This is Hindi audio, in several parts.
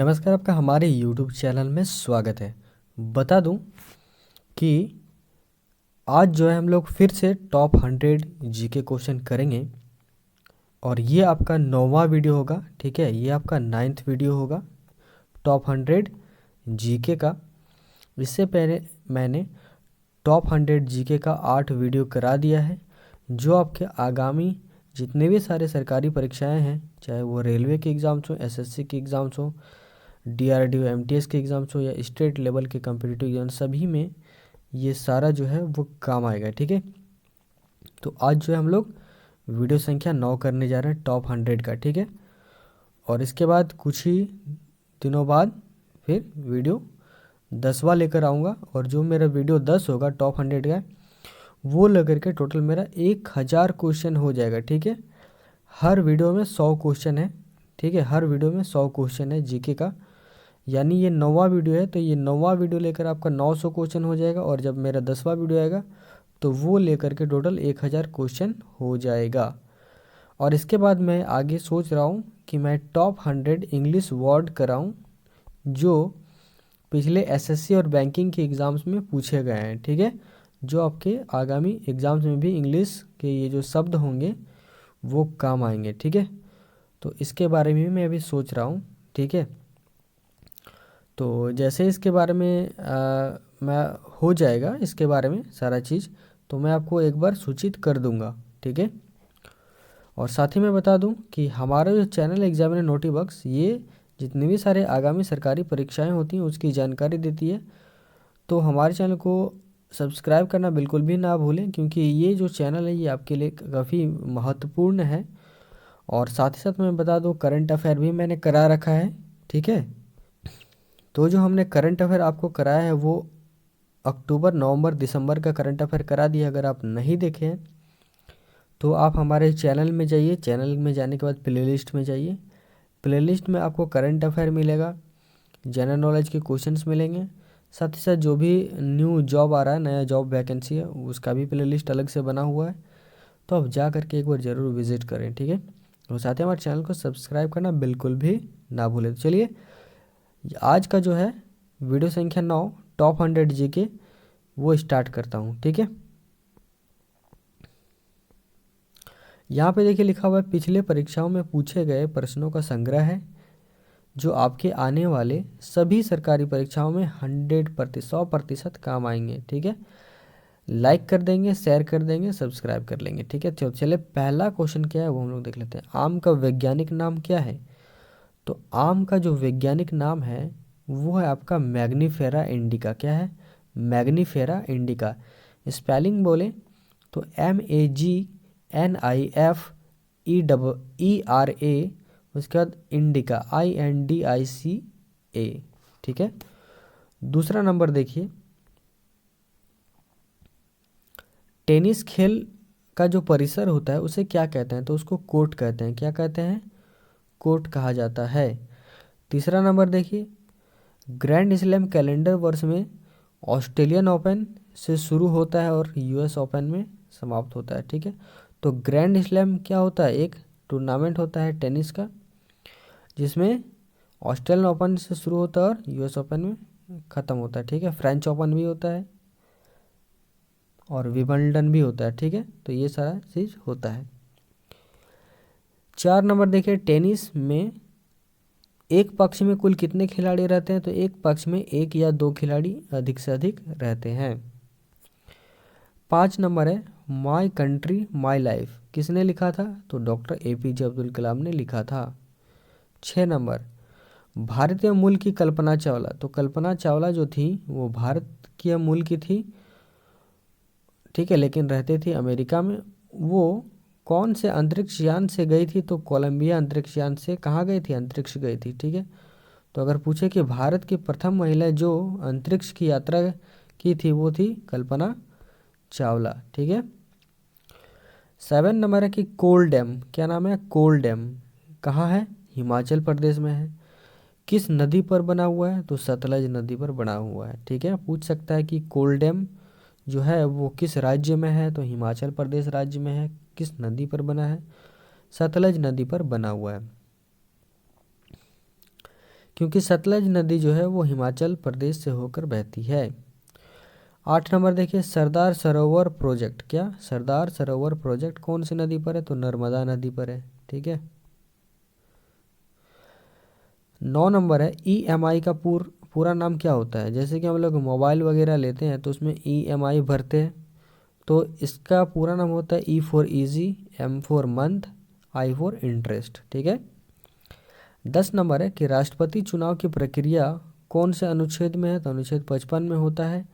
नमस्कार, आपका हमारे YouTube चैनल में स्वागत है। बता दूं कि आज जो है हम लोग फिर से टॉप 100 जीके क्वेश्चन करेंगे और ये आपका 9वां वीडियो होगा। ठीक है, ये आपका 9th वीडियो होगा टॉप 100 जीके का। इससे पहले मैंने टॉप 100 जीके का 8 वीडियो करा दिया है, जो आपके आगामी जितने भी सारे सरकारी परीक्षाएं हैं, चाहे वो रेलवे के एग्ज़ाम्स हो, एसएससी के एग्ज़ाम्स हो, डीआरडीओ एमटीएस के एग्ज़ाम्स हो या स्टेट लेवल के कम्पिटिटिव एग्जाम, सभी में ये सारा जो है वो काम आएगा। ठीक है, तो आज जो है हम लोग वीडियो संख्या 9 करने जा रहे हैं टॉप 100 का। ठीक है, और इसके बाद कुछ ही दिनों बाद फिर वीडियो 10वां लेकर आऊँगा, और जो मेरा वीडियो 10 होगा टॉप 100 का, वो लेकर के टोटल मेरा 1000 क्वेश्चन हो जाएगा। ठीक है, हर वीडियो में 100 क्वेश्चन है। ठीक है, हर वीडियो में 100 क्वेश्चन है जीके का, यानी ये 9वां वीडियो है, तो ये 9वां वीडियो लेकर आपका 900 क्वेश्चन हो जाएगा, और जब मेरा 10वां वीडियो आएगा तो वो लेकर के टोटल 1000 क्वेश्चन हो जाएगा। और इसके बाद मैं आगे सोच रहा हूँ कि मैं टॉप 100 इंग्लिश वर्ड कराऊँ, जो पिछले एसएससी और बैंकिंग के एग्ज़ाम्स में पूछे गए हैं। ठीक है, जो आपके आगामी एग्ज़ाम्स में भी इंग्लिश के ये जो शब्द होंगे वो काम आएंगे। ठीक है, तो इसके बारे में मैं अभी सोच रहा हूँ। ठीक है, तो जैसे इसके बारे में मैं हो जाएगा इसके बारे में सारा चीज़, तो मैं आपको एक बार सूचित कर दूंगा। ठीक है, और साथ ही मैं बता दूं कि हमारा जो चैनल एग्जामिनर नोटिबक्स, ये जितनी भी सारे आगामी सरकारी परीक्षाएं होती हैं उसकी जानकारी देती है। तो हमारे चैनल को सब्सक्राइब करना बिल्कुल भी ना भूलें, क्योंकि ये जो चैनल है ये आपके लिए काफ़ी महत्वपूर्ण है। और साथ ही साथ मैं बता दूं, करंट अफेयर भी मैंने करा रखा है। ठीक है, तो जो हमने करंट अफेयर आपको कराया है वो अक्टूबर, नवंबर, दिसंबर का करंट अफेयर करा दिया। अगर आप नहीं देखे हैं तो आप हमारे चैनल में जाइए, चैनल में जाने के बाद प्लेलिस्ट में जाइए। प्लेलिस्ट में आपको करंट अफेयर मिलेगा, जनरल नॉलेज के क्वेश्चंस मिलेंगे, साथ ही साथ जो भी न्यू जॉब आ रहा है, नया जॉब वैकेंसी है, उसका भी प्लेलिस्ट अलग से बना हुआ है। तो आप जा करके एक बार ज़रूर विजिट करें। ठीक है, और साथ ही हमारे चैनल को सब्सक्राइब करना बिल्कुल भी ना भूलें। तो चलिए आज का जो है वीडियो संख्या 9 टॉप 100 जीके वो स्टार्ट करता हूँ। ठीक है, यहाँ पे देखिए लिखा हुआ है, पिछले परीक्षाओं में पूछे गए प्रश्नों का संग्रह है, जो आपके आने वाले सभी सरकारी परीक्षाओं में 100% काम आएंगे। ठीक है, लाइक कर देंगे, शेयर कर देंगे, सब्सक्राइब कर लेंगे। ठीक है, चलिए पहला क्वेश्चन क्या है वो हम लोग देख लेते हैं। आम का वैज्ञानिक नाम क्या है? तो आम का जो वैज्ञानिक नाम है वो है आपका मैग्नीफेरा इंडिका। क्या है? Mangifera indica. स्पेलिंग बोले तो MAGNIFERA, उसके बाद इंडिका INDICA। ठीक है, दूसरा नंबर देखिए, टेनिस खेल का जो परिसर होता है उसे क्या कहते हैं? तो उसको कोर्ट कहते हैं। क्या कहते हैं? कोर्ट कहा जाता है। तीसरा नंबर देखिए, ग्रैंड स्लैम कैलेंडर वर्ष में ऑस्ट्रेलियन ओपन से शुरू होता है और यूएस ओपन में समाप्त होता है। ठीक है, तो ग्रैंड स्लैम क्या होता है? एक टूर्नामेंट होता है टेनिस का, जिसमें ऑस्ट्रेलियन ओपन से शुरू होता है और यूएस ओपन में ख़त्म होता है। ठीक है, फ्रेंच ओपन भी होता है और विंबलडन भी होता है। ठीक है, तो ये सारा चीज़ होता है। 4 नंबर देखिए, टेनिस में एक पक्ष में कुल कितने खिलाड़ी रहते हैं? तो एक पक्ष में 1 या 2 खिलाड़ी अधिक से अधिक रहते हैं। 5 नंबर है, माई कंट्री माई लाइफ किसने लिखा था? तो डॉक्टर APJ अब्दुल कलाम ने लिखा था। 6 नंबर, भारतीय मूल की कल्पना चावला। तो कल्पना चावला जो थी वो भारत की मूल की थी। ठीक है, लेकिन रहते थे अमेरिका में। वो कौन से अंतरिक्ष यान से गई थी? तो कोलंबिया अंतरिक्ष यान से कहाँ गई थी? अंतरिक्ष गई थी। ठीक है, तो अगर पूछे कि भारत की प्रथम महिला जो अंतरिक्ष की यात्रा की थी वो थी कल्पना चावला। ठीक है, 7 नंबर है कि कोल डैम, क्या नाम है? कोल डैम कहाँ है? हिमाचल प्रदेश में है। किस नदी पर बना हुआ है? तो सतलज नदी पर बना हुआ है। ठीक है, पूछ सकता है कि कोल डैम जो है वो किस राज्य में है? तो हिमाचल प्रदेश राज्य में है। किस नदी पर बना है? सतलज नदी पर बना हुआ है। क्योंकि सतलज नदी जो है वो हिमाचल प्रदेश से होकर बहती है। 8 नंबर देखिए, सरदार सरोवर प्रोजेक्ट, क्या सरदार सरोवर प्रोजेक्ट कौन सी नदी पर है? तो नर्मदा नदी पर है। ठीक है। 9 नंबर है, ईएमआई का पूरा नाम क्या होता है? जैसे कि हम लोग मोबाइल वगैरह लेते हैं तो उसमें ईएमआई भरते हैं, तो इसका पूरा नाम होता है E for easy, M for month, I for interest. ठीक है। 10 नंबर है कि राष्ट्रपति चुनाव की प्रक्रिया कौन से अनुच्छेद में है? तो अनुच्छेद 55 में होता है।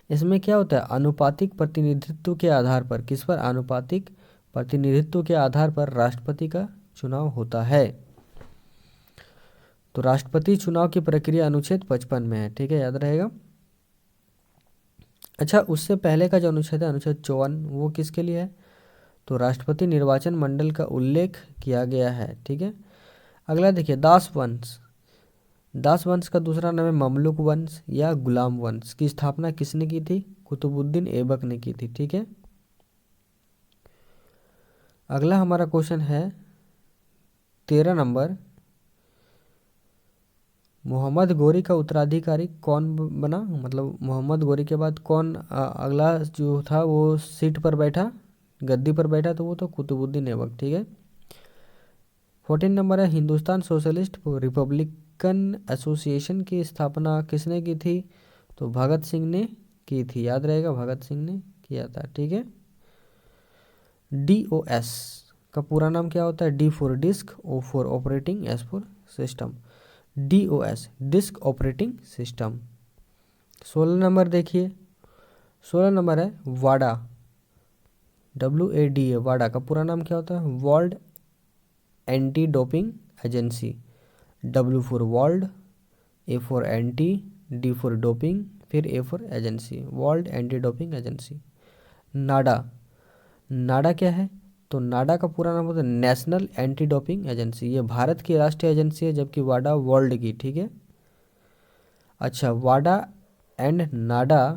इसमें क्या होता है? आनुपातिक प्रतिनिधित्व के आधार पर, किस पर? आनुपातिक प्रतिनिधित्व के आधार पर राष्ट्रपति का चुनाव होता है। तो राष्ट्रपति चुनाव की प्रक्रिया अनुच्छेद 55 में है। ठीक है, याद रहेगा। अच्छा, उससे पहले का जो अनुच्छेद है अनुच्छेद 54, वो किसके लिए है? तो राष्ट्रपति निर्वाचन मंडल का उल्लेख किया गया है। ठीक है। अगला देखिए, दास वंश। दास वंश का दूसरा नाम है ममलुक वंश या गुलाम वंश की स्थापना किसने की थी? कुतुबुद्दीन ऐबक ने की थी। ठीक है। अगला हमारा क्वेश्चन है 13 नंबर, मोहम्मद गोरी का उत्तराधिकारी कौन बना? मतलब मोहम्मद गोरी के बाद कौन अगला जो था वो सीट पर बैठा, गद्दी पर बैठा? तो वो तो कुतुबुद्दीन ऐबक। ठीक है। 14 नंबर है, हिंदुस्तान सोशलिस्ट रिपब्लिकन एसोसिएशन की स्थापना किसने की थी? तो भगत सिंह ने की थी। याद रहेगा, भगत सिंह ने किया था। ठीक है। DOS का पूरा नाम क्या होता है? D for disk, O for operating, S for system. DOS disk operating system. 16 number देखिए, 16 नंबर है वाडा, WADA, वाडा का पूरा नाम क्या होता है? World anti doping agency. W for world, A for anti, D for doping, फिर A for agency, world anti doping agency. NADA, NADA क्या है? तो नाडा का पूरा नाम होता है नेशनल एंटी डोपिंग एजेंसी। ये भारत की राष्ट्रीय एजेंसी है, जबकि वाडा वर्ल्ड की। ठीक है। अच्छा, वाडा एंड नाडा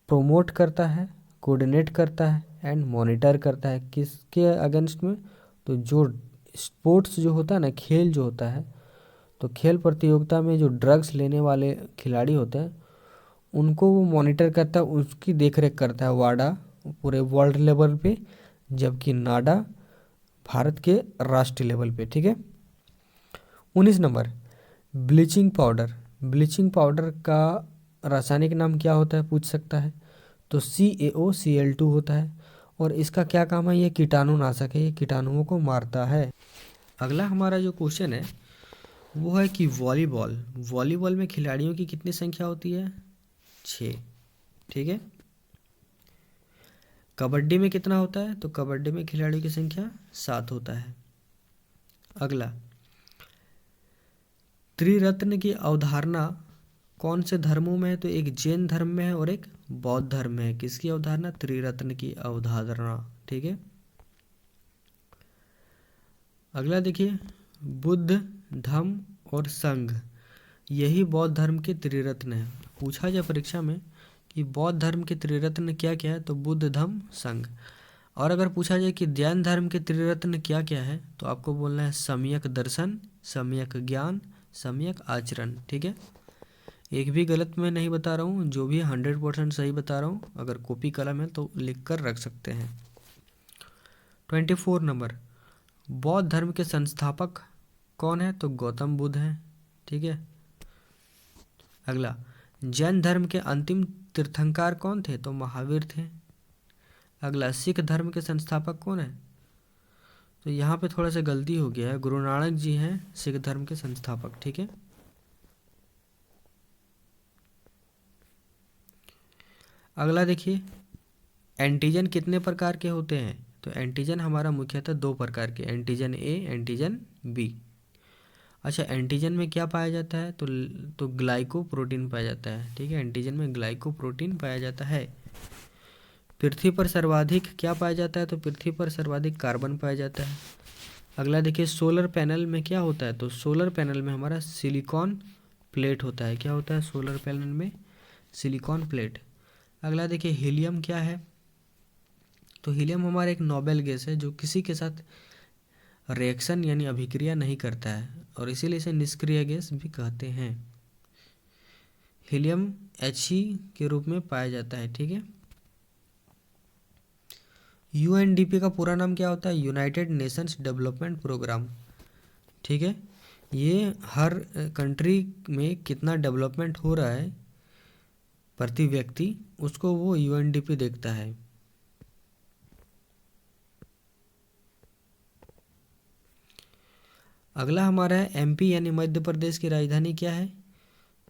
प्रोमोट करता है, कोऑर्डिनेट करता है एंड मॉनिटर करता है किसके अगेंस्ट में? तो जो स्पोर्ट्स जो होता है ना, खेल जो होता है, तो खेल प्रतियोगिता में जो ड्रग्स लेने वाले खिलाड़ी होते हैं उनको वो मॉनिटर करता है, उसकी देखरेख करता है वाडा पूरे वर्ल्ड लेवल पे, जबकि नाडा भारत के राष्ट्रीय लेवल पे। ठीक है। 19 number, bleaching powder. Bleaching powder का रासायनिक नाम क्या होता है? पूछ सकता है। तो CaOCl2 होता है। और इसका क्या काम है? ये कीटाणुनाशक है, ये कीटाणुओं को मारता है। अगला हमारा जो क्वेश्चन है वो है कि वॉलीबॉल, वॉलीबॉल में खिलाड़ियों की कितनी संख्या होती है? 6। ठीक है। कबड्डी में कितना होता है? तो कबड्डी में खिलाड़ियों की संख्या 7 होता है। अगला, त्रिरत्न की अवधारणा कौन से धर्मों में है? तो एक जैन धर्म में है और एक बौद्ध धर्म में है। किसकी अवधारणा? त्रिरत्न की अवधारणा। ठीक है। अगला देखिए, बुद्ध, धम्म और संघ, यही बौद्ध धर्म के त्रिरत्न है। पूछा जाए परीक्षा में कि बौद्ध धर्म के त्रिरत्न क्या क्या है? तो बुद्ध, धम्म, संघ। और अगर पूछा जाए कि जैन धर्म के त्रिरत्न क्या क्या है, तो आपको बोलना है सम्यक दर्शन, सम्यक ज्ञान, सम्यक आचरण। ठीक है। एक भी गलत मैं नहीं बता रहा हूँ, जो भी 100% सही बता रहा हूँ। अगर कॉपी कलम है तो लिख कर रख सकते हैं। 24 नंबर, बौद्ध धर्म के संस्थापक कौन है? तो गौतम बुद्ध हैं। ठीक है। अगला, जैन धर्म के अंतिम तीर्थंकर कौन थे? तो महावीर थे। अगला, सिख धर्म के संस्थापक कौन है? तो यहाँ पे थोड़ा सा गलती हो गया है, गुरु नानक जी हैं सिख धर्म के संस्थापक। ठीक है। अगला देखिए, एंटीजन कितने प्रकार के होते हैं? तो एंटीजन हमारा मुख्यतः 2 प्रकार के, एंटीजन ए, एंटीजन बी। अच्छा, एंटीजन में क्या पाया जाता है? तो ग्लाइकोप्रोटीन पाया जाता है। ठीक है। एंटीजन में ग्लाइकोप्रोटीन पाया जाता है। पृथ्वी पर सर्वाधिक क्या पाया जाता है? तो पृथ्वी पर सर्वाधिक कार्बन पाया जाता है। अगला देखिए, सोलर पैनल में क्या होता है? तो सोलर पैनल में हमारा सिलिकॉन प्लेट होता है। क्या होता है सोलर पैनल में? Silicon plate. अगला देखिए, हीलियम क्या है? तो हीलियम हमारा एक नोबेल गैस है जो किसी के साथ रिएक्शन यानी अभिक्रिया नहीं करता है और इसीलिए इसे निष्क्रिय गैस भी कहते हैं। हीलियम He के रूप में पाया जाता है। ठीक है। UNDP का पूरा नाम क्या होता है? United Nations Development Programme. ठीक है। ये हर कंट्री में कितना डेवलपमेंट हो रहा है प्रति व्यक्ति, उसको वो UNDP देखता है। अगला हमारा है MP यानी मध्य प्रदेश की राजधानी क्या है?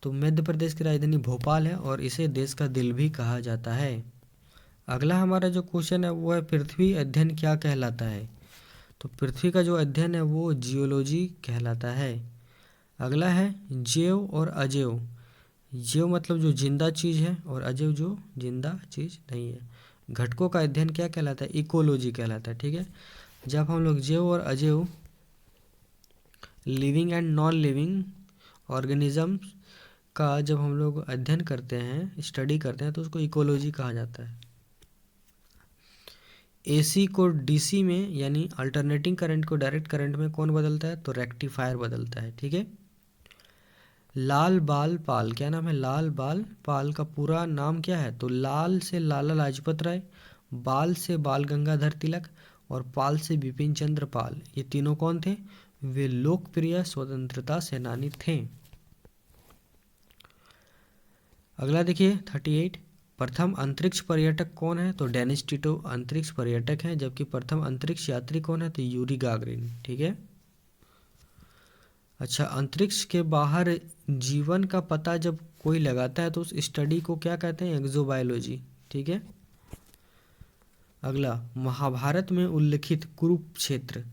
तो मध्य प्रदेश की राजधानी भोपाल है और इसे देश का दिल भी कहा जाता है। अगला हमारा जो क्वेश्चन है वो है पृथ्वी अध्ययन क्या कहलाता है? तो पृथ्वी का जो अध्ययन है वो जियोलॉजी कहलाता है। अगला है जैव और अजैव। जैव मतलब जो जिंदा चीज़ है और अजैव जो जिंदा चीज़ नहीं है। घटकों का अध्ययन क्या कहलाता है? इकोलॉजी कहलाता है। ठीक है। जब हम लोग जैव और अजैव living and non living organisms का जब हम लोग अध्ययन करते हैं, स्टडी करते हैं, तो उसको इकोलॉजी कहा जाता है। AC को DC में यानी अल्टरनेटिंग करंट को डायरेक्ट करंट में कौन बदलता है? तो रेक्टिफायर बदलता है। ठीक है। लाल बाल पाल, क्या नाम है? लाल बाल पाल का पूरा नाम क्या है? तो लाल से लाला लाजपत राय, बाल से बाल गंगाधर तिलक और पाल से बिपिन चंद्र पाल। ये तीनों कौन थे? वे लोकप्रिय स्वतंत्रता सेनानी थे। अगला देखिए 38। प्रथम अंतरिक्ष पर्यटक कौन है? तो डेनिस टिटो अंतरिक्ष पर्यटक हैं। जबकि प्रथम अंतरिक्ष यात्री कौन है? तो यूरी गागरिन। ठीक है। अच्छा, अंतरिक्ष के बाहर जीवन का पता जब कोई लगाता है तो उस स्टडी को क्या कहते हैं? एक्सोबायोलॉजी। ठीक है। अगला, महाभारत में उल्लिखित कुरुक्षेत्र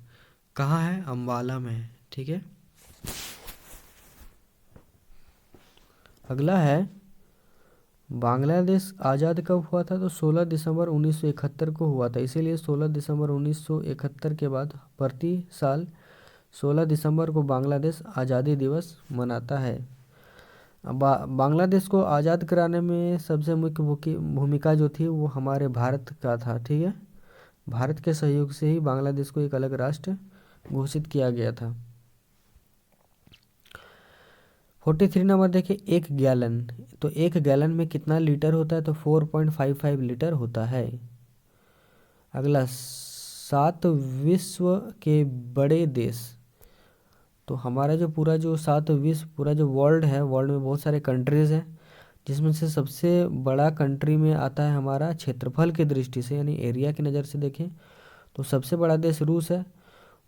कहाँ है? अंबाला में है। ठीक है। अगला है बांग्लादेश आज़ाद कब हुआ था? तो 16 दिसंबर 1971 को हुआ था। इसीलिए 16 दिसंबर 1971 के बाद प्रति साल 16 दिसंबर को बांग्लादेश आज़ादी दिवस मनाता है। बांग्लादेश को आज़ाद कराने में सबसे मुख्य भूमिका जो थी वो हमारे भारत का था। ठीक है। भारत के सहयोग से ही बांग्लादेश को एक अलग राष्ट्र घोषित किया गया था। 43 नंबर देखिए, एक गैलन। तो एक गैलन में कितना लीटर होता है? तो 4.55 लीटर होता है। अगला, 7 विश्व के बड़े देश। तो हमारा जो पूरा जो 7 विश्व, पूरा जो वर्ल्ड है, वर्ल्ड में बहुत सारे कंट्रीज़ हैं, जिसमें से सबसे बड़ा कंट्री में आता है हमारा क्षेत्रफल की दृष्टि से यानी एरिया की नज़र से देखें तो सबसे बड़ा देश रूस है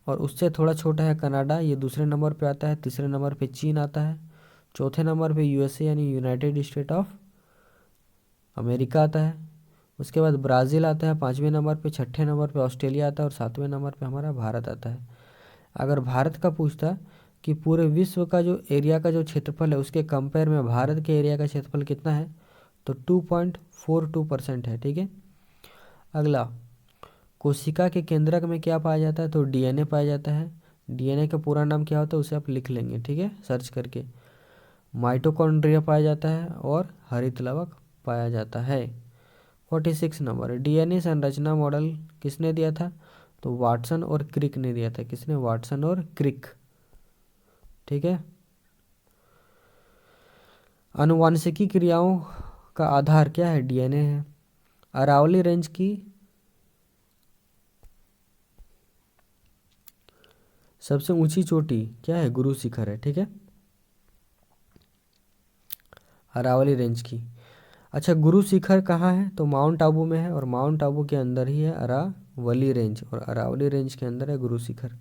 और उससे थोड़ा छोटा है कनाडा, ये दूसरे नंबर पे आता है। तीसरे नंबर पे चीन आता है। चौथे नंबर पे USA यानी यूनाइटेड स्टेट ऑफ अमेरिका आता है। उसके बाद ब्राज़ील आता है 5वें नंबर पे। छठे नंबर पे ऑस्ट्रेलिया आता है और 7वें नंबर पे हमारा भारत आता है। अगर भारत का पूछता कि पूरे विश्व का जो एरिया का जो क्षेत्रफल है उसके कंपेयर में भारत के एरिया का क्षेत्रफल कितना है? तो 2.42% है। ठीक है। अगला, कोशिका के केंद्रक में क्या पाया जाता है? तो DNA पाया जाता है। DNA का पूरा नाम क्या होता है उसे आप लिख लेंगे। ठीक है, सर्च करके। माइटोकॉन्ड्रिया पाया जाता है और हरित लवक पाया जाता है। 46 नंबर, DNA संरचना मॉडल किसने दिया था? तो वाटसन और क्रिक ने दिया था। किसने? वाटसन और क्रिक। ठीक है। आनुवांशिकी क्रियाओं का आधार क्या है? DNA है। अरावली रेंज की सबसे ऊंची चोटी क्या है? गुरु शिखर है। ठीक है, अरावली रेंज की। अच्छा, गुरु शिखर कहाँ है? तो माउंट आबू में है और माउंट आबू के अंदर ही है अरावली रेंज और अरावली रेंज के अंदर है गुरु शिखर।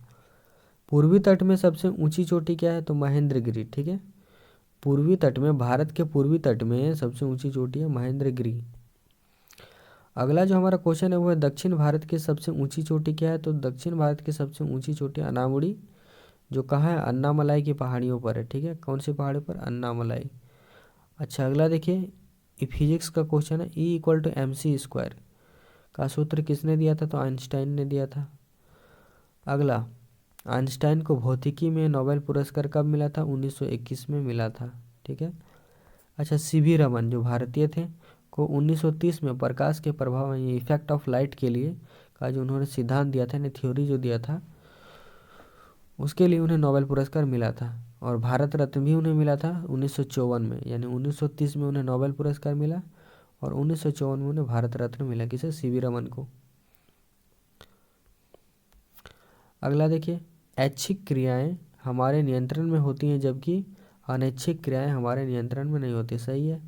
पूर्वी तट में सबसे ऊंची चोटी क्या है? तो महेंद्रगिरी। ठीक है, पूर्वी तट में, भारत के पूर्वी तट में सबसे ऊंची चोटी है महेंद्रगिरी। अगला जो हमारा क्वेश्चन है वो है दक्षिण भारत की सबसे ऊंची चोटी क्या है? तो दक्षिण भारत की सबसे ऊंची चोटी अनामुड़ी, जो कहाँ है? अन्नामलाई की पहाड़ियों पर है। ठीक है, कौन सी पहाड़ी पर? अन्नामलाई। अच्छा, अगला देखिए, फिजिक्स का क्वेश्चन है। E=mc² का सूत्र किसने दिया था? तो आइंस्टाइन ने दिया था। अगला, आइंस्टाइन को भौतिकी में नोबेल पुरस्कार कब मिला था? 1921 में मिला था। ठीक है। अच्छा, CV रमन जो भारतीय थे को 1930 में प्रकाश के प्रभाव यानी इफेक्ट ऑफ लाइट के लिए का जो उन्होंने सिद्धांत दिया था यानी थ्योरी जो दिया था उसके लिए उन्हें नोबेल पुरस्कार मिला था। और भारत रत्न भी उन्हें मिला था 1954 में, यानी 1930 में उन्हें नोबेल पुरस्कार मिला और 1954 में उन्हें भारत रत्न मिला, किसे, सीवी रमन को। अगला देखिए, ऐच्छिक क्रियाएं हमारे नियंत्रण में होती हैं जबकि अनैच्छिक क्रियाएं हमारे नियंत्रण में नहीं होती। सही है।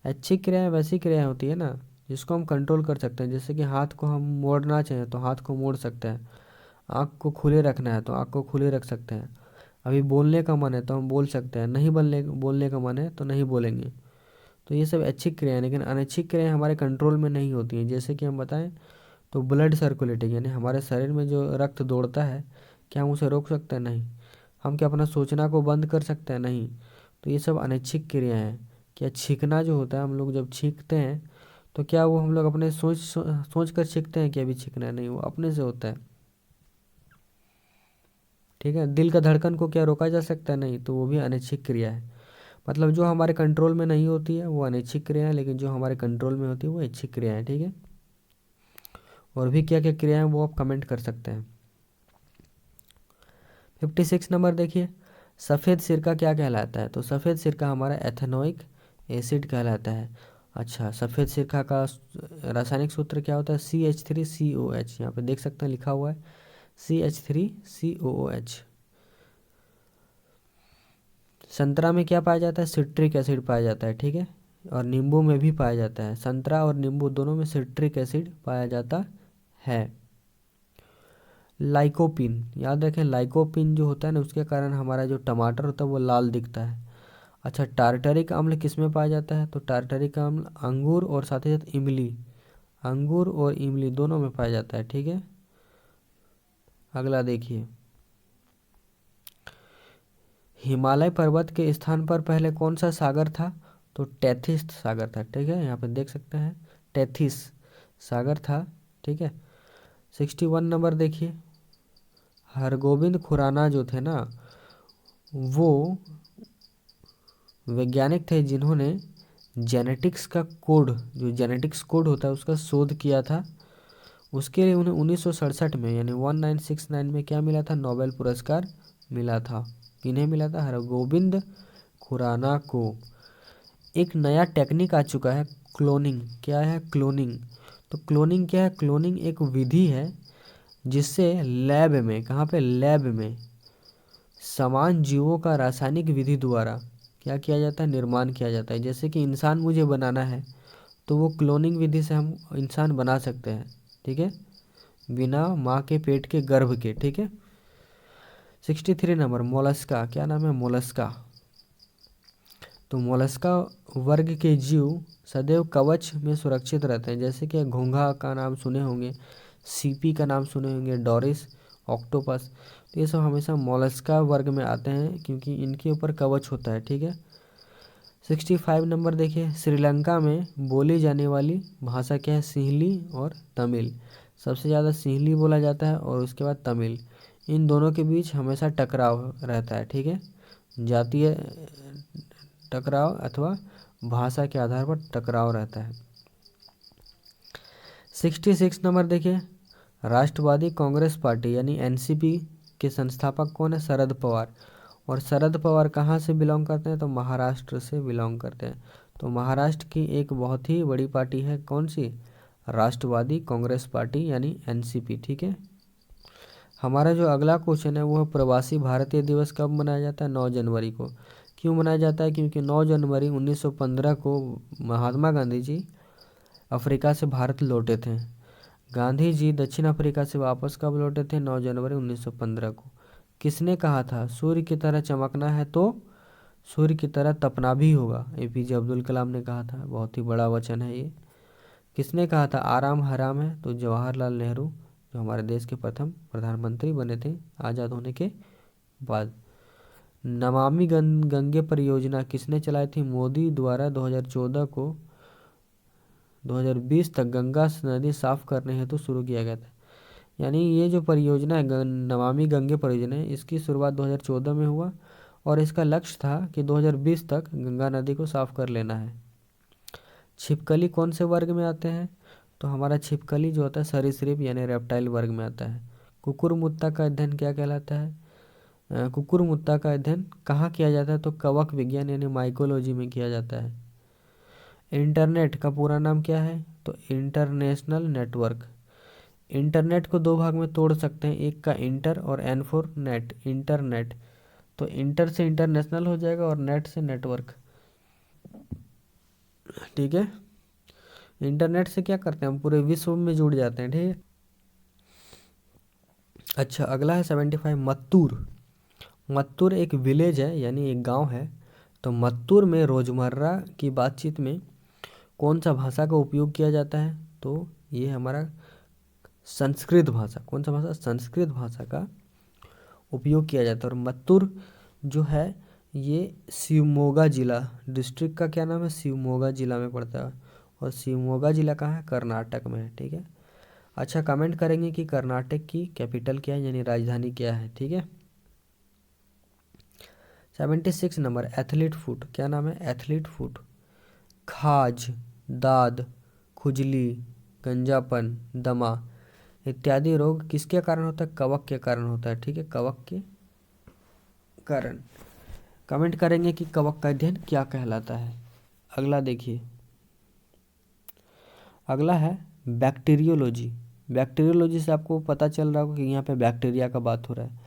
ऐच्छिक क्रियाएं वैसी क्रियाएं होती है ना जिसको हम कंट्रोल कर सकते हैं, जैसे कि हाथ को हम मोड़ना चाहें तो हाथ को मोड़ सकते हैं, आँख को खुले रखना है तो आँख को खुले रख सकते हैं, अभी बोलने का मन है तो हम बोल सकते हैं, नहीं बोलने का मन है तो नहीं बोलेंगे। तो ये सब ऐच्छिक क्रियाएं, लेकिन अनैच्छिक क्रियाएं हमारे कंट्रोल में नहीं होती हैं। जैसे कि हम बताएं तो ब्लड सर्कुलेटिंग, यानी हमारे शरीर में जो रक्त दौड़ता है, क्या हम उसे रोक सकते हैं? नहीं। हम क्या अपना सोचना को बंद कर सकते हैं? नहीं। तो ये सब अनैच्छिक क्रियाएं हैं। क्या छींकना जो होता है, हम लोग जब छींकते हैं तो क्या वो हम लोग अपने सोच कर छींकते हैं कि अभी छींकना है? नहीं, वो अपने से होता है। ठीक है। दिल का धड़कन को क्या रोका जा सकता है? नहीं, तो वो भी अनैच्छिक क्रिया है। मतलब जो हमारे कंट्रोल में नहीं होती है वो अनैच्छिक क्रिया है, लेकिन जो हमारे कंट्रोल में होती है वो ऐच्छिक क्रिया है। ठीक है। और भी क्या क्या क्रिया है वो आप कमेंट कर सकते हैं। 56 नंबर देखिए, सफ़ेद सिरका क्या कहलाता है? तो सफ़ेद सिरका हमारा एथेनोइक एसिड कहलाता है। अच्छा, सफ़ेद सिरका का रासायनिक सूत्र क्या होता है? CH3COH। यहाँ पे देख सकते हैं लिखा हुआ है CH3COOH। संतरा में क्या पाया जाता है? सिट्रिक एसिड पाया जाता है। ठीक है। और नींबू में भी पाया जाता है। संतरा और नींबू दोनों में सिट्रिक एसिड पाया जाता है। लाइकोपिन, याद रखें लाइकोपिन जो होता है ना, उसके कारण हमारा जो टमाटर होता है वो लाल दिखता है। अच्छा, टार्टरिक अम्ल किस में पाया जाता है? तो टार्टरिक अम्ल अंगूर और साथ ही साथ इमली, अंगूर और इमली दोनों में पाया जाता है। ठीक है। अगला देखिए, हिमालय पर्वत के स्थान पर पहले कौन सा सागर था? तो टेथिस सागर था। ठीक है। यहाँ पे देख सकते हैं टेथिस सागर था। ठीक है। 61 नंबर देखिए, हरगोविंद खुराना जो थे ना, वो वैज्ञानिक थे जिन्होंने जेनेटिक्स का कोड, जो जेनेटिक्स कोड होता है उसका शोध किया था। उसके लिए उन्हें 1967 में, यानी 1969 में क्या मिला था? नोबेल पुरस्कार मिला था। किन्हें मिला था? हरगोविंद खुराना को। एक नया टेक्निक आ चुका है, क्लोनिंग। क्या है? क्लोनिंग। तो क्लोनिंग क्या है? क्लोनिंग एक विधि है जिससे लैब में, कहाँ पे? लैब में समान जीवों का रासायनिक विधि द्वारा क्या किया जाता है? निर्माण किया जाता है। जैसे कि इंसान मुझे बनाना है तो वो क्लोनिंग विधि से हम इंसान बना सकते हैं। ठीक है। बिना माँ के पेट के गर्भ के। ठीक है। 63 नंबर, मोलस्का। क्या नाम है? मोलस्का। तो मोलस्का वर्ग के जीव सदैव कवच में सुरक्षित रहते हैं। जैसे कि घोंघा का नाम सुने होंगे, सीपी का नाम सुने होंगे, डोरिस, ऑक्टोपस। तो ये सब हमेशा मोलस्का वर्ग में आते हैं क्योंकि इनके ऊपर कवच होता है। ठीक है। 65 नंबर देखिए, श्रीलंका में बोली जाने वाली भाषा क्या है? सिंहली और तमिल। सबसे ज़्यादा सिंहली बोला जाता है और उसके बाद तमिल। इन दोनों के बीच हमेशा टकराव रहता है। ठीक है। जातीय टकराव अथवा भाषा के आधार पर टकराव रहता है। 66 नंबर देखिए, राष्ट्रवादी कांग्रेस पार्टी यानी एनसीपी के संस्थापक कौन है? शरद पवार। और शरद पवार कहाँ से बिलोंग करते हैं? तो महाराष्ट्र से बिलोंग करते हैं। तो महाराष्ट्र की एक बहुत ही बड़ी पार्टी है, कौन सी? राष्ट्रवादी कांग्रेस पार्टी यानी एनसीपी। ठीक है। हमारा जो अगला क्वेश्चन है वो है प्रवासी भारतीय दिवस कब मनाया जाता है? 9 जनवरी को। क्यों मनाया जाता है? क्योंकि 9 जनवरी 1915 को महात्मा गांधी जी अफ्रीका से भारत लौटे थे। गांधी जी दक्षिण अफ्रीका से वापस कब लौटे थे? 9 जनवरी 1915 को। किसने कहा था सूर्य की तरह चमकना है तो सूर्य की तरह तपना भी होगा? एपीजे अब्दुल कलाम ने कहा था। बहुत ही बड़ा वचन है ये। किसने कहा था आराम हराम है? तो जवाहरलाल नेहरू, जो हमारे देश के प्रथम प्रधानमंत्री बने थे आज़ाद होने के बाद। नमामि गंगे परियोजना किसने चलाई थी? मोदी द्वारा 2014 को 2020 तक गंगा नदी साफ करने हेतु शुरू किया गया था। यानी ये जो परियोजना है नमामि गंगे परियोजना है, इसकी शुरुआत 2014 में हुआ और इसका लक्ष्य था कि 2020 तक गंगा नदी को साफ कर लेना है। छिपकली कौन से वर्ग में आते हैं? तो हमारा छिपकली जो होता है सरीसृप यानी रेप्टाइल वर्ग में आता है। कुकुरमुत्ता का अध्ययन क्या कहलाता है? कुकुरमुत्ता का अध्ययन कहाँ किया जाता है? तो कवक विज्ञान यानी माइकोलॉजी में किया जाता है। इंटरनेट का पूरा नाम क्या है? तो इंटरनेशनल नेटवर्क। इंटरनेट को दो भाग में तोड़ सकते हैं, एक का इंटर और एन फॉर नेट, इंटरनेट। तो इंटर से इंटरनेशनल हो जाएगा और नेट से नेटवर्क। ठीक है, इंटरनेट से क्या करते हैं हम, पूरे विश्व में जुड़ जाते हैं। ठीक है, अच्छा अगला है 75 मत्तूर। मत्तूर एक विलेज है यानी एक गांव है। तो मत्तूर में रोज़मर्रा की बातचीत में कौन सा भाषा का उपयोग किया जाता है? तो ये हमारा संस्कृत भाषा। कौन सा भाषा? संस्कृत भाषा का उपयोग किया जाता है। और मत्तूर जो है ये शिवमोगा जिला, डिस्ट्रिक्ट का क्या नाम है? शिवमोगा जिला में पड़ता है। और शिवमोगा जिला कहाँ है? कर्नाटक में है। ठीक है, अच्छा कमेंट करेंगे कि कर्नाटक की कैपिटल क्या है यानी राजधानी क्या है। ठीक है, 76 नंबर एथलीट फुट। क्या नाम है? Athlete foot. खाज, दाद, खुजली, गंजापन, दमा इत्यादि रोग किसके कारण होता है? कवक के कारण होता है। ठीक है, कवक के कारण। कमेंट करेंगे कि कवक का अध्ययन क्या कहलाता है। अगला देखिए, अगला है बैक्टीरियोलॉजी। बैक्टीरियोलॉजी से आपको पता चल रहा होगा कि यहाँ पे बैक्टीरिया का बात हो रहा है।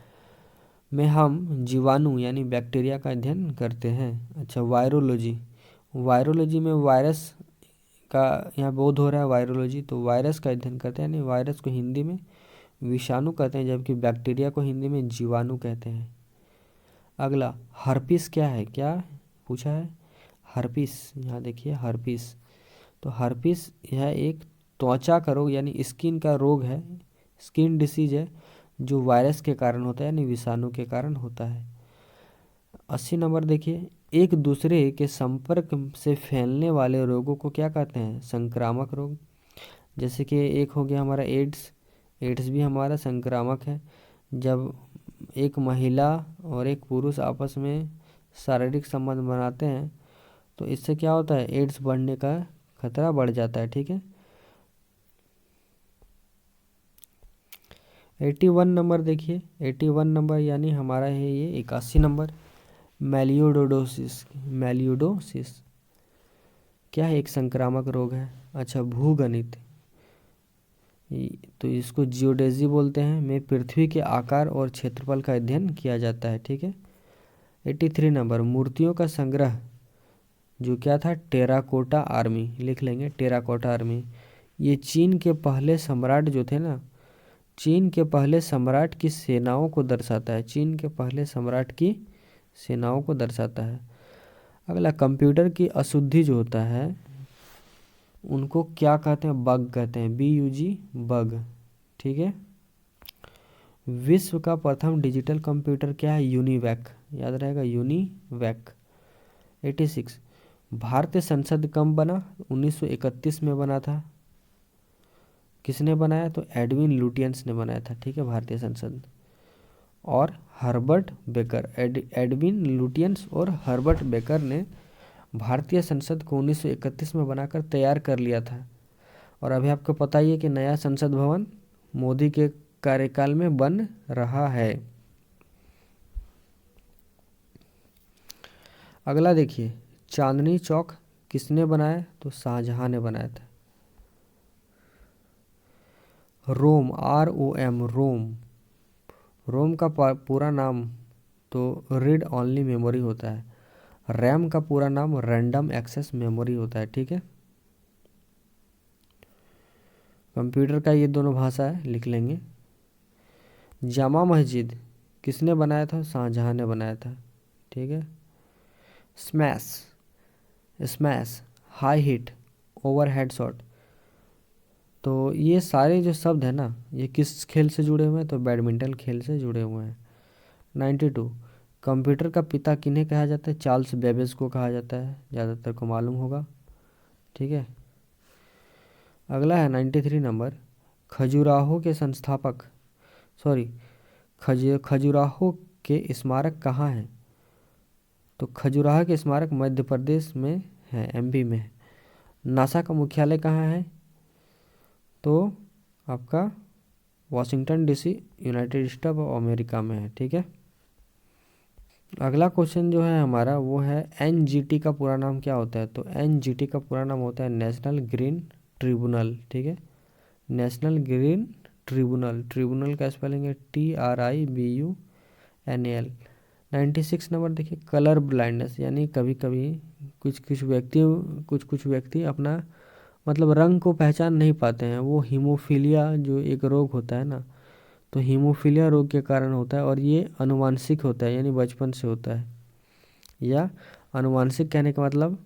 में हम जीवाणु यानी बैक्टीरिया का अध्ययन करते हैं। अच्छा वायरोलॉजी, वायरोलॉजी में वायरस का यहाँ बोध हो रहा है वायरोलॉजी। तो वायरस का अध्ययन करते हैं यानी वायरस को हिंदी में विषाणु कहते हैं, जबकि बैक्टीरिया को हिंदी में जीवाणु कहते हैं। अगला हर्पिस क्या है? क्या पूछा है? हर्पिस, यहाँ देखिए हर्पिस। तो हर्पिस यह एक त्वचा का रोग यानी स्किन का रोग है, स्किन डिसीज है जो वायरस के कारण होता है यानी विषाणु के कारण होता है। 80 नंबर देखिए, एक दूसरे के संपर्क से फैलने वाले रोगों को क्या कहते हैं? संक्रामक रोग। जैसे कि एक हो गया हमारा एड्स, एड्स भी हमारा संक्रामक है। जब एक महिला और एक पुरुष आपस में शारीरिक संबंध बनाते हैं तो इससे क्या होता है? एड्स बढ़ने का खतरा बढ़ जाता है। ठीक है, 81 नंबर देखिए, 81 नंबर यानी हमारा है ये 81 नंबर मेलियोडोडोसिस। मेलियोडोसिस क्या है? एक संक्रामक रोग है। अच्छा भूगणित, तो इसको जियोडेजी बोलते हैं, में पृथ्वी के आकार और क्षेत्रफल का अध्ययन किया जाता है। ठीक है, 83 नंबर मूर्तियों का संग्रह जो क्या था? Terracotta army. लिख लेंगे टेराकोटा आर्मी। ये चीन के पहले सम्राट जो थे ना, चीन के पहले सम्राट की सेनाओं को दर्शाता है। चीन के पहले सम्राट की सेनाओं को दर्शाता है। अगला कंप्यूटर की अशुद्धि जो होता है उनको क्या कहते हैं? बग कहते हैं, BUG बग। ठीक है, विश्व का प्रथम डिजिटल कंप्यूटर क्या है? यूनिवैक, याद रहेगा यूनिवैक। 86 भारतीय संसद कब बना? 1931 में बना था। किसने बनाया? तो एडविन लुटियंस ने बनाया था। ठीक है, भारतीय संसद। और हर्बर्ट बेकर, एडविन लुटियंस और हर्बर्ट बेकर ने भारतीय संसद को 1931 में बनाकर तैयार कर लिया था। और अभी आपको पता ही है कि नया संसद भवन मोदी के कार्यकाल में बन रहा है। अगला देखिए, चांदनी चौक किसने बनाया? तो शाहजहां ने बनाया था। रोम, ROM रोम, रोम का पूरा नाम तो रीड ओनली मेमोरी होता है। रैम का पूरा नाम रैंडम एक्सेस मेमोरी होता है। ठीक है, कंप्यूटर का ये दोनों भाषा है, लिख लेंगे। जामा मस्जिद किसने बनाया था? शाहजहां ने बनाया था। ठीक है, smash, smash, high hit, overhead shot, तो ये सारे जो शब्द है ना ये किस खेल से जुड़े हुए हैं? तो बैडमिंटन खेल से जुड़े हुए हैं। 92 कंप्यूटर का पिता किन्हें कहा जाता है? चार्ल्स बेबेज को कहा जाता है, ज़्यादातर को मालूम होगा। ठीक है, अगला है 93 नंबर खजुराहो के संस्थापक, सॉरी खजुराहो के स्मारक कहाँ हैं? तो खजुराहो के स्मारक मध्य प्रदेश में है, MP में है। नासा का मुख्यालय कहाँ है? तो आपका Washington DC, United state of America में है। ठीक है, अगला क्वेश्चन जो है हमारा वो है एनजीटी का पूरा नाम क्या होता है। तो एनजीटी का पूरा नाम होता है नेशनल ग्रीन ट्रिब्यूनल। ठीक है, नेशनल ग्रीन ट्रिब्यूनल। ट्रिब्यूनल का स्पेलिंग है TRIBUNAL। 96 नंबर देखिए, कलर ब्लाइंडनेस, यानी कभी कभी कुछ कुछ व्यक्ति अपना मतलब रंग को पहचान नहीं पाते हैं। वो हीमोफीलिया जो एक रोग होता है ना, तो हीमोफीलिया रोग के कारण होता है, और ये अनुवांशिक होता है, यानी बचपन से होता है। या अनुवांशिक कहने का मतलब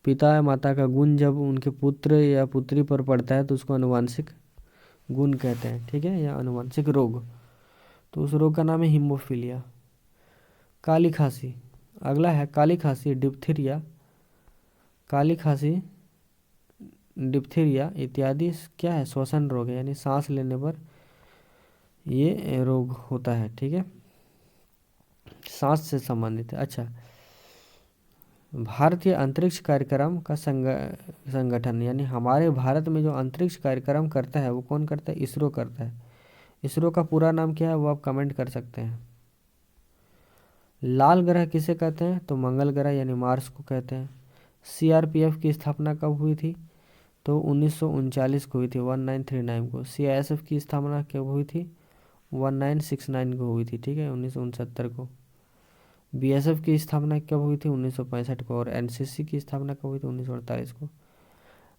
पिता या माता का गुण जब उनके पुत्र या पुत्री पर पड़ता है तो उसको अनुवांशिक गुण कहते हैं। ठीक है, या अनुवांशिक रोग, तो उस रोग का नाम है हीमोफीलिया। काली खांसी, अगला है काली खांसी, डिप्थीरिया। काली खांसी, डिप्थीरिया इत्यादि क्या है, श्वसन रोग है, यानी सांस लेने पर ये रोग होता है। ठीक है, सांस से संबंधित है। अच्छा, भारतीय अंतरिक्ष कार्यक्रम का संगठन, यानी हमारे भारत में जो अंतरिक्ष कार्यक्रम करता है वो कौन करता है, इसरो करता है। इसरो का पूरा नाम क्या है वो आप कमेंट कर सकते हैं। लाल ग्रह किसे कहते हैं, तो मंगल ग्रह यानी मार्स को कहते हैं। सीआरपीएफ की स्थापना कब हुई थी, तो 1939 को हुई थी, 1939 को। सीआईएसएफ की स्थापना कब हुई थी, 1969 को हुई थी। ठीक है, 1969 को। बीएसएफ की स्थापना कब हुई थी, 1965 को। और एनसीसी की स्थापना कब हुई थी, 1948 को।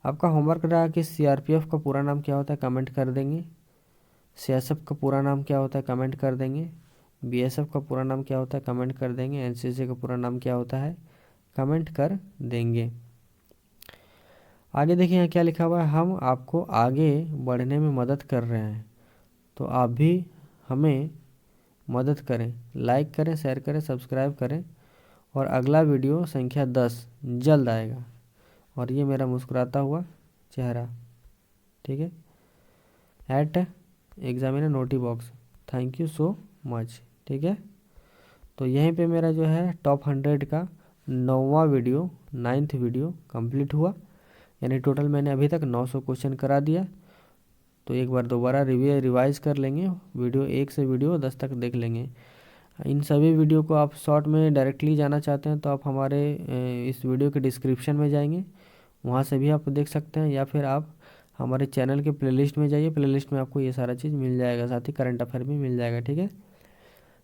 आपका होमवर्क रहा कि सीआरपीएफ का पूरा नाम क्या होता है, कमेंट कर देंगे। सीएसएफ का पूरा नाम क्या होता है, कमेंट कर देंगे। बीएसएफ का पूरा नाम क्या होता है, कमेंट कर देंगे। एनसीसी का पूरा नाम क्या होता है, कमेंट कर देंगे। आगे देखिए यहाँ क्या लिखा हुआ है, हम आपको आगे बढ़ने में मदद कर रहे हैं, तो आप भी हमें मदद करें, लाइक करें, शेयर करें, सब्सक्राइब करें। और अगला वीडियो संख्या 10 जल्द आएगा। और ये मेरा मुस्कुराता हुआ चेहरा। ठीक है, at examiner naughty box. Thank you so much. ठीक है, तो यहीं पे मेरा जो है टॉप 100 का 9वां वीडियो, 9th वीडियो कंप्लीट हुआ। यानी टोटल मैंने अभी तक 900 क्वेश्चन करा दिया। तो एक बार दोबारा रिवाइज कर लेंगे, वीडियो 1 से वीडियो 10 तक देख लेंगे। इन सभी वीडियो को आप शॉर्ट में डायरेक्टली जाना चाहते हैं तो आप हमारे इस वीडियो के डिस्क्रिप्शन में जाएंगे, वहाँ से भी आप देख सकते हैं। या फिर आप हमारे चैनल के प्लेलिस्ट में जाइए, प्लेलिस्ट में आपको ये सारा चीज़ मिल जाएगा, साथ ही करंट अफेयर भी मिल जाएगा। ठीक है,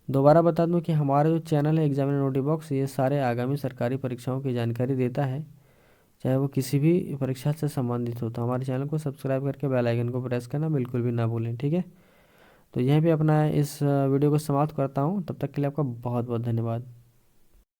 दोबारा बता दूं कि हमारा जो चैनल है एग्जामिनर नोटी बॉक्स, ये सारे आगामी सरकारी परीक्षाओं की जानकारी देता है, चाहे वो किसी भी परीक्षा से संबंधित हो। तो हमारे चैनल को सब्सक्राइब करके बेल आइकन को प्रेस करना बिल्कुल भी ना भूलें। ठीक है, तो यहीं पे अपना इस वीडियो को समाप्त करता हूँ। तब तक के लिए आपका बहुत बहुत धन्यवाद।